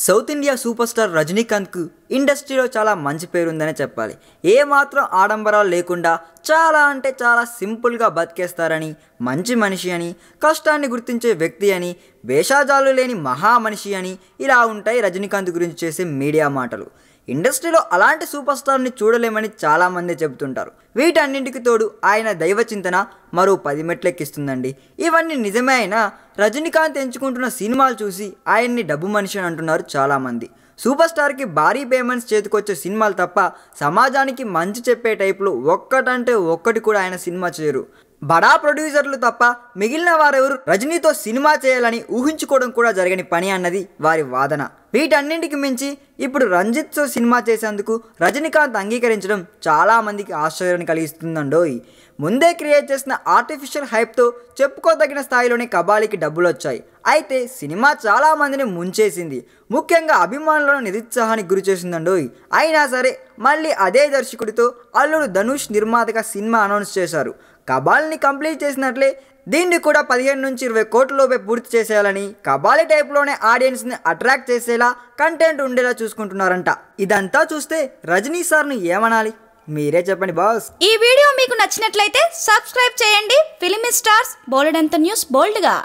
South India super star రజనీకాంత్కు ఇండస్ట్రీలో చాలా మంచి పేరు ఉందనే చెప్పాలి. ఏమాత్రం ఆడంబరాలు లేకుండా చాలా అంటే చాలా సింపుల్గా బతికేస్తారని, మంచి మనిషి అని, కష్టాన్ని గుర్తించే వ్యక్తి అని, వేషాజాలు లేని మహా మనిషి అని ఇలా ఉంటాయి రజనీకాంత్ గురించి చేసే మీడియా మాటలు. ఇండస్ట్రీలో అలాంటి సూపర్ స్టార్ని చూడలేమని చాలామంది చెబుతుంటారు. వీటన్నింటికి తోడు ఆయన దైవ చింతన మరో 10 మెట్లెక్కిస్తుందండి. ఇవన్నీ నిజమే అయినా రజనీకాంత్ ఎంచుకుంటున్న సినిమాలు చూసి ఆయన్ని డబ్బు మనిషి అని అంటున్నారు చాలామంది. సూపర్ స్టార్కి భారీ పేమెంట్స్ చేతికొచ్చే సినిమాలు తప్ప సమాజానికి మంచి చెప్పే టైపులో ఒక్కటంటే ఒక్కటి కూడా ఆయన సినిమా చేయరు. బడా ప్రొడ్యూసర్లు తప్ప మిగిలిన వారెవరు రజనీతో సినిమా చేయాలని ఊహించుకోవడం కూడా జరగని పని అన్నది వారి వాదన. వీటన్నింటికి మించి ఇప్పుడు రంజిత్తో సినిమా చేసేందుకు రజనీకాంత్ అంగీకరించడం చాలామందికి ఆశ్చర్యాన్ని కలిగిస్తుందండోయ్. ముందే క్రియేట్ చేసిన ఆర్టిఫిషియల్ హైప్తో చెప్పుకోదగిన స్థాయిలోనే కబాలీకి డబ్బులు వచ్చాయి. అయితే సినిమా చాలామందిని ముంచేసింది, ముఖ్యంగా అభిమానులను నిరుత్సాహానికి గురి చేసిందండోయ్. అయినా సరే మళ్ళీ అదే దర్శకుడితో అల్లుడు ధనుష్ నిర్మాతగా సినిమా అనౌన్స్ చేశారు. కబాలీని కంప్లీట్ చేసినట్లే దీన్ని కూడా 15 నుంచి 20 కోట్లలోపే పూర్తి చేసేయాలని, కబాలీ టైప్లోనే ఆడియన్స్ని అట్రాక్ట్ చేసేలా కంటెంట్ ఉండేలా చూసుకుంటున్నారంట. ఇదంతా చూస్తే రజనీ సార్ను ఏమనాలి, మీరే చెప్పండి బాస్. ఈ వీడియో మీకు నచ్చినట్లయితే సబ్స్క్రైబ్ చేయండి. ఫిలిమి స్టార్స్ బోల్డ్ అంత న్యూస్ బోల్డ్గా.